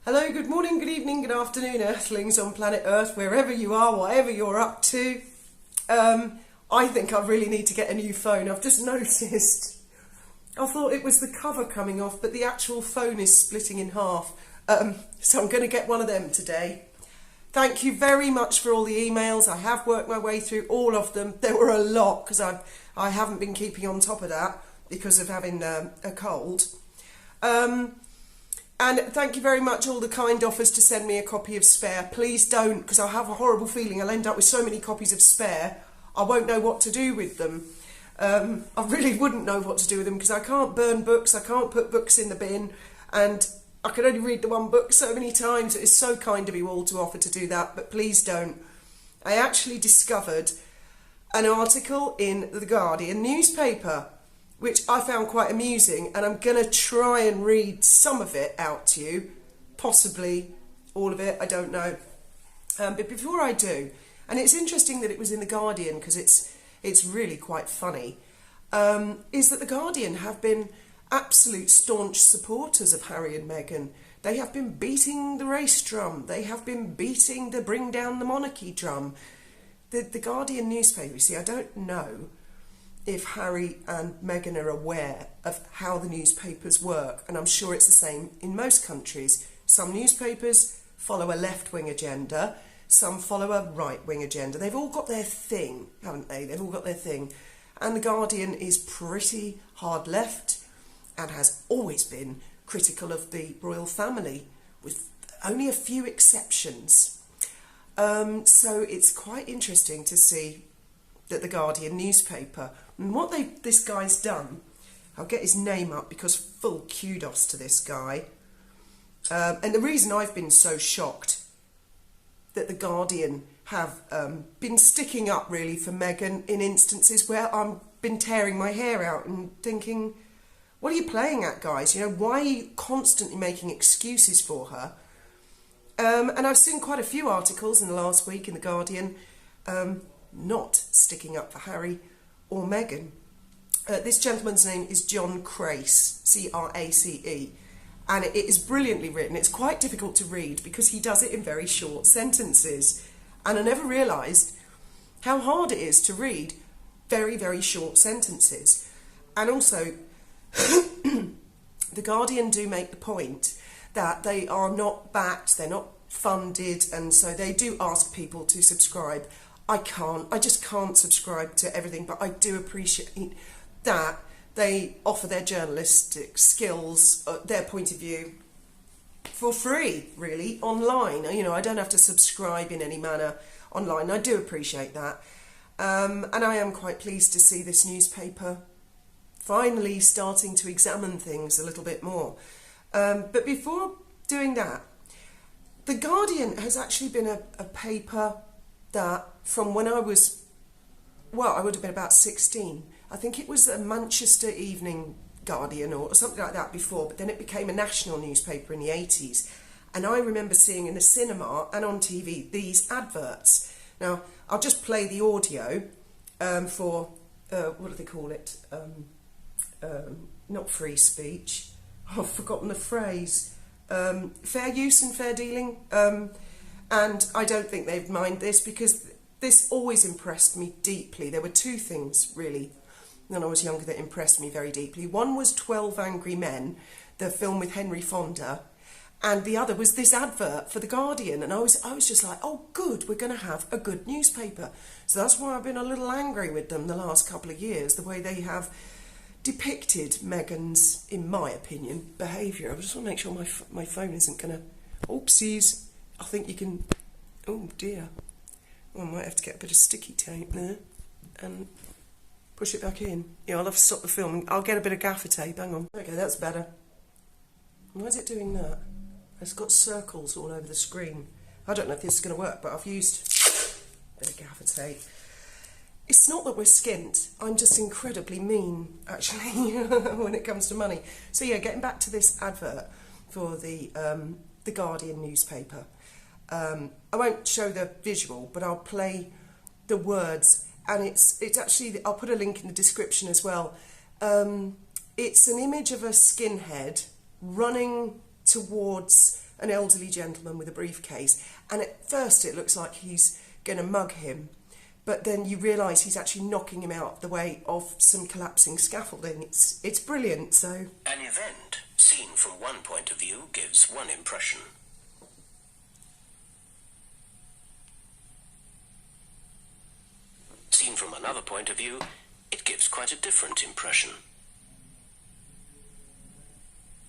Hello, good morning, good evening, good afternoon, Earthlings on planet Earth, wherever you are, whatever you're up to. I think I really need to get a new phone. I've just noticed. I thought it was the cover coming off, but the actual phone is splitting in half. So I'm going to get one of them today. Thank you very much for all the emails. I have worked my way through all of them. There were a lot because I haven't been keeping on top of that because of having a cold. And thank you very much, all the kind offers to send me a copy of Spare. Please don't, because I have a horrible feeling I'll end up with so many copies of Spare, I won't know what to do with them. I really wouldn't know what to do with them, because I can't burn books, I can't put books in the bin, and I can only read the one book so many times. It is so kind of you all to offer to do that, but please don't. I actually discovered an article in the Guardian newspaper, which I found quite amusing, and I'm going to try and read some of it out to you, possibly all of it, I don't know. But before I do, and it's interesting that it was in The Guardian because it's really quite funny, is that The Guardian have been absolute staunch supporters of Harry and Meghan. They have been beating the race drum, they have been beating the bring down the monarchy drum. The Guardian newspaper, you see, I don't know if Harry and Meghan are aware of how the newspapers work, and I'm sure it's the same in most countries. Some newspapers follow a left-wing agenda, some follow a right-wing agenda. They've all got their thing, haven't they? They've all got their thing. And The Guardian is pretty hard left and has always been critical of the royal family, with only a few exceptions. So it's quite interesting to see that The Guardian newspaper, and what this guy's done, I'll get his name up because full kudos to this guy. And the reason I've been so shocked that The Guardian have been sticking up really for Meghan in instances where I've been tearing my hair out and thinking, what are you playing at, guys? You know, why are you constantly making excuses for her? And I've seen quite a few articles in the last week in The Guardian not sticking up for Harry or Meghan. This gentleman's name is John Crace, C-R-A-C-E, and it is brilliantly written. It's quite difficult to read because he does it in very short sentences, and I never realised how hard it is to read very, very short sentences. And also, The Guardian do make the point that they are not backed, they're not funded, and so they do ask people to subscribe. I just can't subscribe to everything, but I do appreciate that they offer their journalistic skills, their point of view, for free, really, online. You know, I don't have to subscribe in any manner online. I do appreciate that. And I am quite pleased to see this newspaper finally starting to examine things a little bit more. But before doing that, The Guardian has actually been a paper that from when I was, well, I would have been about 16. I think it was a Manchester Evening Guardian or something like that before, but then it became a national newspaper in the 80s. And I remember seeing in the cinema and on TV these adverts. Now, I'll just play the audio for, what do they call it? Not free speech. I've forgotten the phrase. Fair use and fair dealing. And I don't think they'd mind this because this always impressed me deeply. There were two things, really, when I was younger that impressed me very deeply. One was 12 Angry Men, the film with Henry Fonda, and the other was this advert for The Guardian. And I was just like, oh, good, we're going to have a good newspaper. So that's why I've been a little angry with them the last couple of years, the way they have depicted Meghan's, in my opinion, behaviour. I just want to make sure my phone isn't going to... Oopsies. I think you can... Oh, dear. Well, I might have to get a bit of sticky tape there and push it back in. Yeah, I'll have to stop the film. I'll get a bit of gaffer tape. Hang on. Okay, that's better. Why is it doing that? It's got circles all over the screen. I don't know if this is going to work, but I've used a bit of gaffer tape. It's not that we're skint. I'm just incredibly mean, actually, when it comes to money. So, yeah, getting back to this advert for the Guardian newspaper. I won't show the visual, but I'll play the words, and it's actually, I'll put a link in the description as well. It's an image of a skinhead running towards an elderly gentleman with a briefcase, and at first it looks like he's going to mug him, but then you realise he's actually knocking him out of the way of some collapsing scaffolding. It's brilliant. So an event seen from one point of view gives one impression. Seen from another point of view, it gives quite a different impression.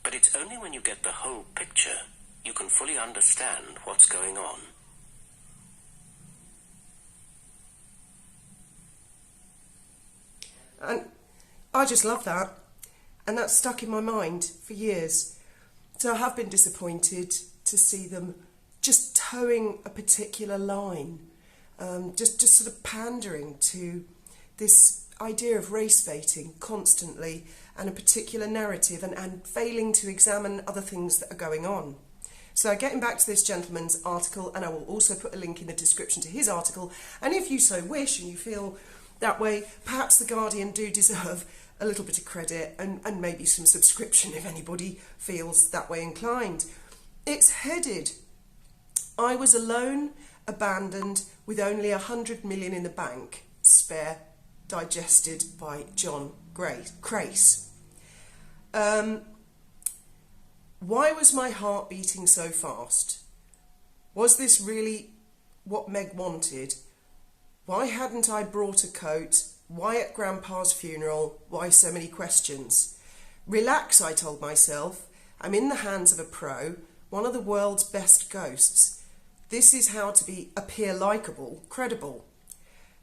But it's only when you get the whole picture you can fully understand what's going on. And I just love that. And that's stuck in my mind for years. So I have been disappointed to see them just towing a particular line, just sort of pandering to this idea of race baiting constantly and a particular narrative, and failing to examine other things that are going on. So getting back to this gentleman's article, and I will also put a link in the description to his article, and if you so wish and you feel that way, perhaps The Guardian do deserve a little bit of credit and maybe some subscription if anybody feels that way inclined. It's headed, "I was alone, abandoned, with only 100 million in the bank, spare, digested by John Crace." Why was my heart beating so fast? Was this really what Meg wanted? Why hadn't I brought a coat? Why at Grandpa's funeral? Why so many questions? Relax, I told myself. I'm in the hands of a pro, one of the world's best ghosts. This is how to appear likeable, credible.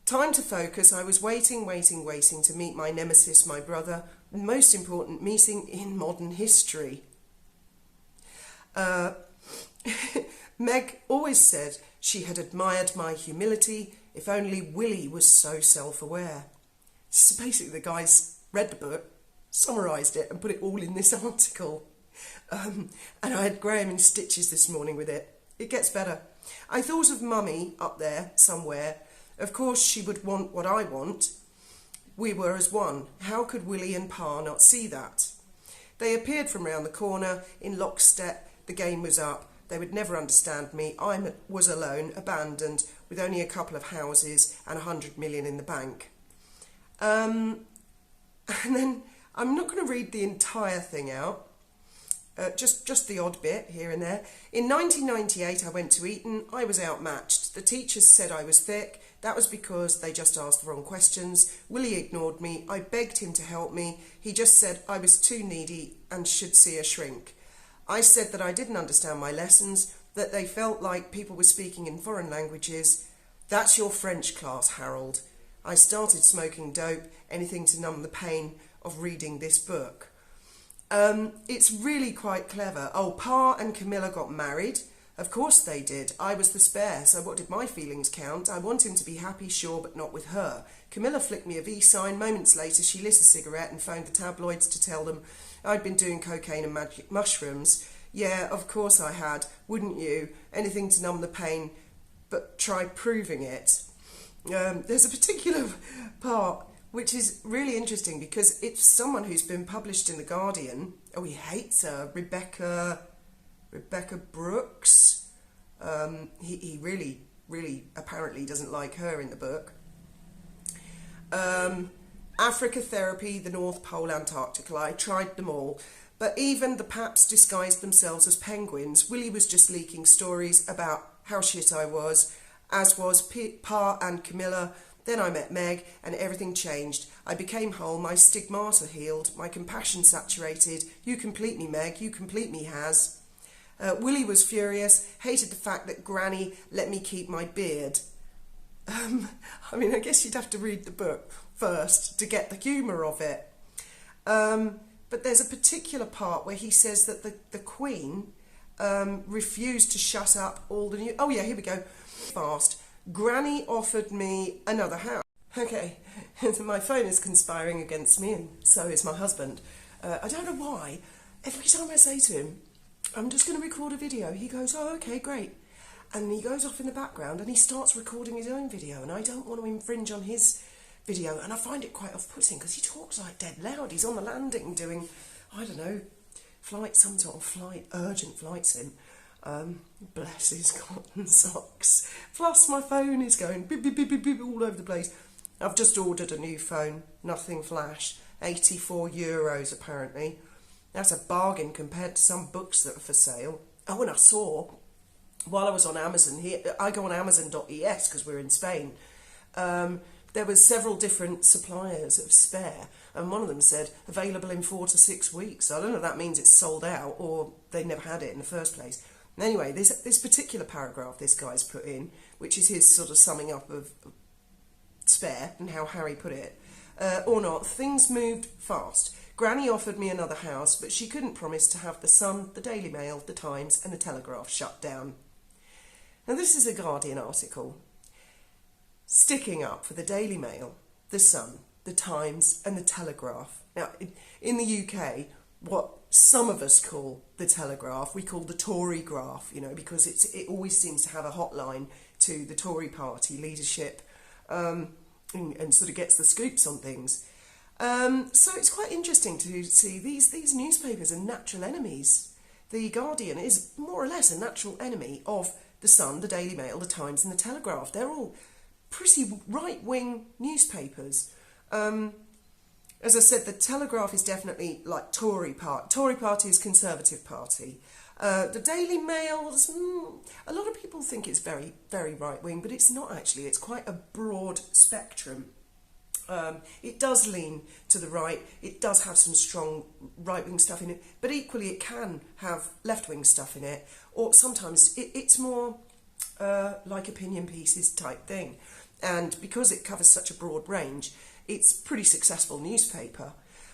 Time to focus. I was waiting to meet my nemesis, my brother, the most important meeting in modern history. Meg always said she had admired my humility. If only Willie was so self-aware. So basically the guys read the book, summarised it and put it all in this article. And I had Graham in stitches this morning with it. It gets better. I thought of Mummy up there somewhere. Of course she would want what I want. We were as one. How could Willie and Pa not see that? They appeared from round the corner in lockstep. The game was up. They would never understand me. I was alone, abandoned, with only a couple of houses and 100 million in the bank. And then I'm not going to read the entire thing out. Just the odd bit here and there. In 1998, I went to Eton. I was outmatched. The teachers said I was thick. That was because they just asked the wrong questions. Willie ignored me. I begged him to help me. He just said I was too needy and should see a shrink. I said that I didn't understand my lessons, that they felt like people were speaking in foreign languages. That's your French class, Harold. I started smoking dope, anything to numb the pain of reading this book. It's really quite clever. Oh, Pa and Camilla got married. Of course they did. I was the spare, so what did my feelings count? I want him to be happy, sure, but not with her. Camilla flicked me a V-sign. Moments later, she lit a cigarette and phoned the tabloids to tell them I'd been doing cocaine and magic mushrooms. Yeah, of course I had. Wouldn't you? Anything to numb the pain, but try proving it. There's a particular part which is really interesting because it's someone who's been published in The Guardian. Oh, he hates her. Rebecca Brooks. He really apparently doesn't like her in the book. Africa Therapy, the North Pole, Antarctica. I tried them all. But even the paps disguised themselves as penguins. Willie was just leaking stories about how shit I was, as was Pa and Camilla. Then I met Meg and everything changed. I became whole, my stigmata healed, my compassion saturated. You complete me, Meg, you complete me, Has. Willie was furious, hated the fact that Granny let me keep my beard. I mean, I guess you'd have to read the book first to get the humour of it. But there's a particular part where he says that the Queen refused to shut up all the new... Oh yeah, here we go. Fast. Granny offered me another house. Okay, my phone is conspiring against me and so is my husband. I don't know why. Every time I say to him, I'm just going to record a video, he goes, oh, okay, great. And he goes off in the background and he starts recording his own video, and I don't want to infringe on his video, and I find it quite off-putting because he talks like dead loud. He's on the landing doing, I don't know, some sort of flight, urgent flight sim. Bless his cotton socks. Plus my phone is going beep, beep, beep, beep, beep, all over the place. I've just ordered a new phone, nothing flash, €84 apparently. That's a bargain compared to some books that are for sale. Oh, and I saw, while I was on Amazon, here, I go on Amazon.es because we're in Spain, there was several different suppliers of spare, and one of them said available in 4 to 6 weeks. I don't know if that means it's sold out or they never had it in the first place. Anyway, this particular paragraph this guy's put in, which is his sort of summing up of spare and how Harry put it, or not, things moved fast. Granny offered me another house, but she couldn't promise to have the Sun, the Daily Mail, the Times and the Telegraph shut down. Now this is a Guardian article. Sticking up for the Daily Mail, the Sun, the Times and the Telegraph. Now, in the UK, what some of us call the Telegraph, we call the Tory graph, you know, because it always seems to have a hotline to the Tory party leadership, and sort of gets the scoops on things. So it's quite interesting to see these newspapers are natural enemies. The Guardian is more or less a natural enemy of the Sun, the Daily Mail, the Times and the Telegraph. They're all pretty right-wing newspapers. As I said, the Telegraph is definitely like Tory party is Conservative party. The Daily Mail, a lot of people think it's very, very right-wing, but it's not actually. It's quite a broad spectrum. It does lean to the right. It does have some strong right-wing stuff in it, but equally it can have left-wing stuff in it, or sometimes it's more like opinion pieces type thing. And because it covers such a broad range, it's a pretty successful newspaper.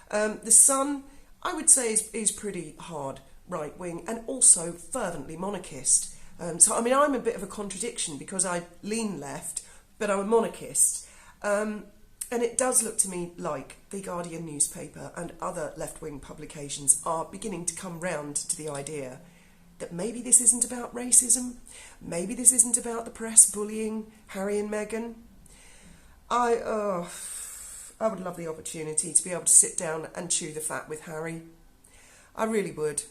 The Sun, I would say, is pretty hard right-wing and also fervently monarchist. So, I mean, I'm a bit of a contradiction because I lean left, but I'm a monarchist. And it does look to me like the Guardian newspaper and other left-wing publications are beginning to come round to the idea that maybe this isn't about racism, maybe this isn't about the press bullying Harry and Meghan. I would love the opportunity to be able to sit down and chew the fat with Harry. I really would.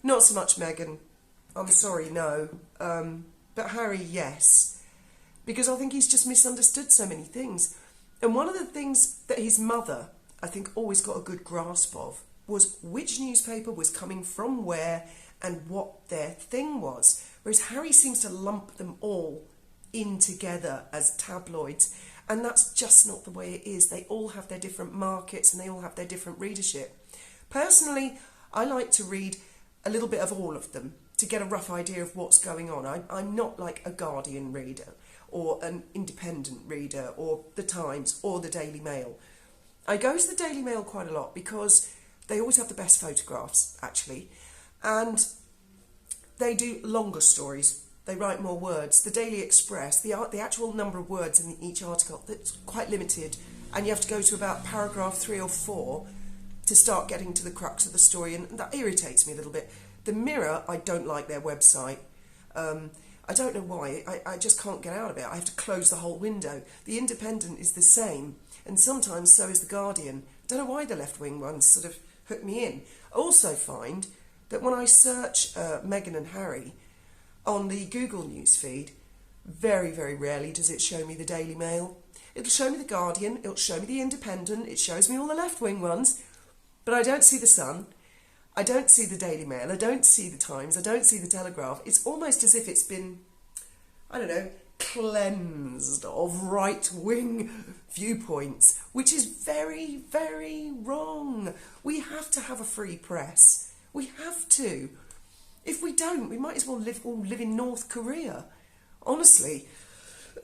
Not so much Meghan. I'm sorry, no. But Harry, yes. Because I think he's just misunderstood so many things. And one of the things that his mother, I think, always got a good grasp of was which newspaper was coming from where and what their thing was. Whereas Harry seems to lump them all in together as tabloids. And that's just not the way it is. They all have their different markets and they all have their different readership. Personally, I like to read a little bit of all of them to get a rough idea of what's going on. I'm not like a Guardian reader or an independent reader or the Times or the Daily Mail. I go to the Daily Mail quite a lot because they always have the best photographs, actually. And they do longer stories. They write more words. The Daily Express, the actual number of words in each article, that's quite limited. And you have to go to about paragraph 3 or 4 to start getting to the crux of the story. And that irritates me a little bit. The Mirror, I don't like their website. I don't know why. I just can't get out of it. I have to close the whole window. The Independent is the same. And sometimes so is the Guardian. I don't know why the left-wing ones sort of hook me in. I also find that when I search Meghan and Harry on the Google news feed, very, very rarely does it show me the Daily Mail. It'll show me the Guardian, it'll show me the Independent, it shows me all the left-wing ones, but I don't see the Sun, I don't see the Daily Mail, I don't see the Times, I don't see the Telegraph. It's almost as if it's been, I don't know, cleansed of right-wing viewpoints, which is very, very wrong. We have to have a free press. We have to. If we don't, we might as well all live in North Korea. Honestly,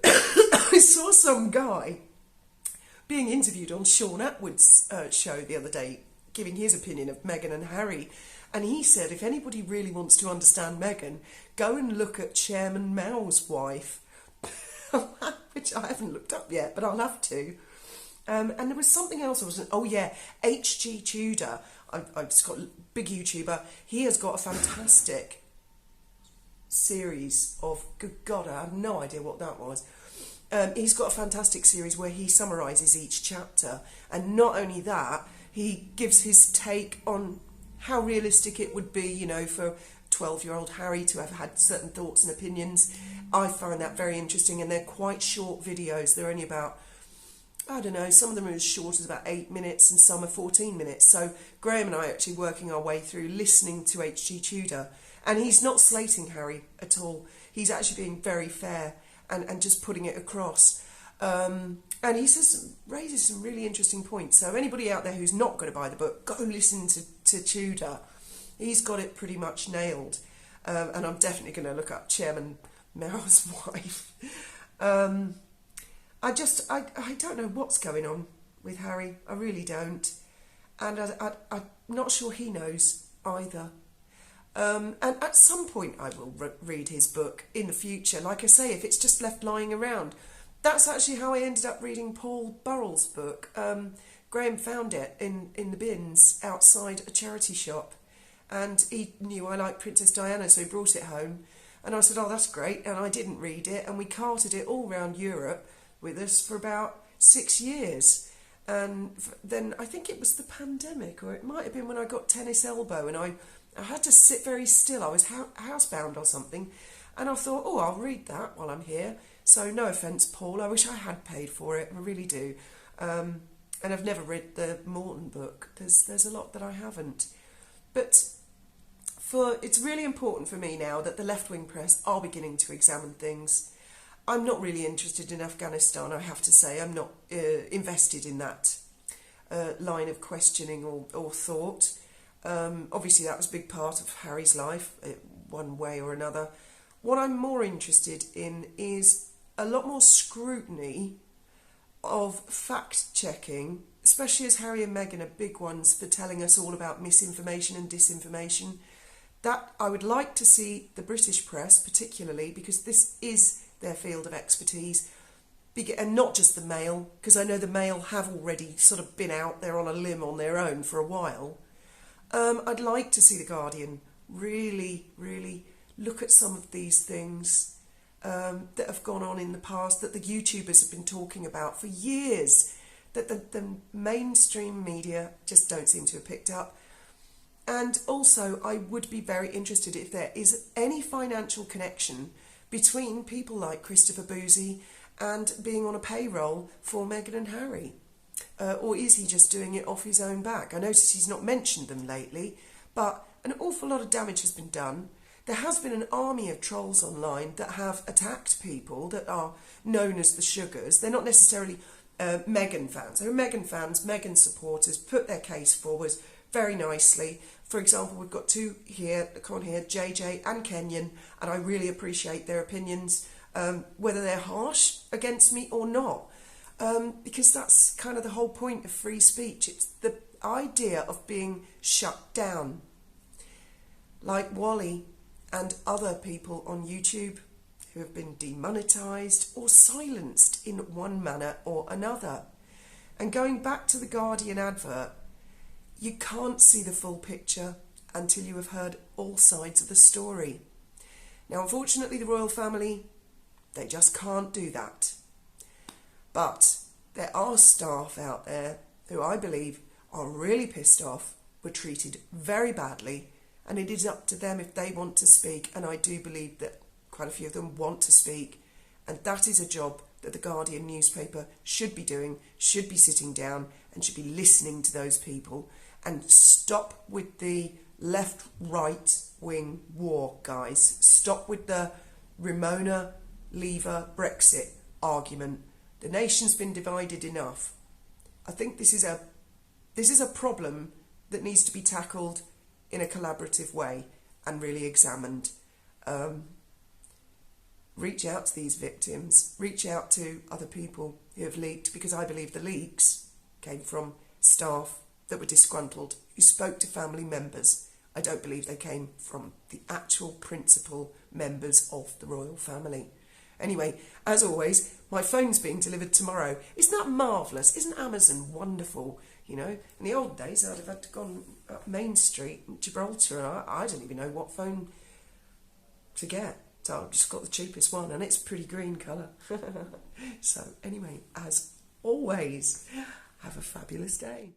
I saw some guy being interviewed on Sean Atwood's show the other day, giving his opinion of Meghan and Harry. And he said, if anybody really wants to understand Meghan, go and look at Chairman Mao's wife, which I haven't looked up yet, but I'll have to. And there was something else I wasn't... Oh, yeah, H.G. Tudor. I've just got a big YouTuber. He has got a fantastic series of... Good God, I have no idea what that was. He's got a fantastic series where he summarises each chapter. And not only that, he gives his take on how realistic it would be, you know, for 12-year-old Harry to have had certain thoughts and opinions. I find that very interesting, and they're quite short videos. They're only about, I don't know, some of them are as short as about 8 minutes and some are 14 minutes. So Graham and I are actually working our way through listening to H.G. Tudor, and he's not slating Harry at all. He's actually being very fair and just putting it across. And he raises some really interesting points. So anybody out there who's not going to buy the book, go listen to Tudor. He's got it pretty much nailed. And I'm definitely going to look up Chairman Mao's wife. I don't know what's going on with Harry. I really don't. And I'm not sure he knows either. And at some point I will read his book in the future. Like I say, if it's just left lying around. That's actually how I ended up reading Paul Burrell's book. Graham found it in the bins outside a charity shop. And he knew I liked Princess Diana, so he brought it home. And I said, oh, that's great. And I didn't read it. And we carted it all around Europe with us for about 6 years. And then I think it was the pandemic, or it might have been when I got tennis elbow and I had to sit very still. I was housebound or something. And I thought, oh, I'll read that while I'm here. So no offence, Paul, I wish I had paid for it. I really do. And I've never read the Morton book. There's a lot that I haven't. But it's really important for me now that the left-wing press are beginning to examine things. I'm not really interested in Afghanistan, I have to say. I'm not invested in that line of questioning or thought. Obviously, that was a big part of Harry's life, one way or another. What I'm more interested in is a lot more scrutiny of fact-checking, especially as Harry and Meghan are big ones for telling us all about misinformation and disinformation. That I would like to see the British press, particularly, because this is their field of expertise, and not just the Mail, because I know the Mail have already sort of been out there on a limb on their own for a while. I'd like to see the Guardian really, really look at some of these things that have gone on in the past, that the YouTubers have been talking about for years, that the mainstream media just don't seem to have picked up. And also, I would be very interested if there is any financial connection between people like Christopher Boozy and being on a payroll for Meghan and Harry. Or is he just doing it off his own back? I notice he's not mentioned them lately, but an awful lot of damage has been done. There has been an army of trolls online that have attacked people that are known as the Sugars. They're not necessarily Meghan fans. They're Meghan fans, Meghan supporters, put their case forward very nicely. For example, we've got two here, come on here, JJ and Kenyon, and I really appreciate their opinions, whether they're harsh against me or not, because that's kind of the whole point of free speech. It's the idea of being shut down. Like Wally and other people on YouTube who have been demonetised or silenced in one manner or another. And going back to the Guardian advert, you can't see the full picture until you have heard all sides of the story. Now, unfortunately, the royal family, they just can't do that. But there are staff out there who I believe are really pissed off, were treated very badly, and it is up to them if they want to speak. And I do believe that quite a few of them want to speak, and that is a job that the Guardian newspaper should be doing, should be sitting down and should be listening to those people. And stop with the left-right wing war, guys. Stop with the Ramona, Leaver, Brexit argument. The nation's been divided enough. I think this is a problem that needs to be tackled in a collaborative way and really examined. Reach out to these victims. Reach out to other people who have leaked, because I believe the leaks came from staff that were disgruntled, who spoke to family members. I don't believe they came from the actual principal members of the royal family. Anyway, as always, my phone's being delivered tomorrow. Isn't that marvellous? Isn't Amazon wonderful? You know, in the old days, I'd have had to go up Main Street in Gibraltar, and I don't even know what phone to get. So I've just got the cheapest one, and it's pretty green colour. So anyway, as always, have a fabulous day.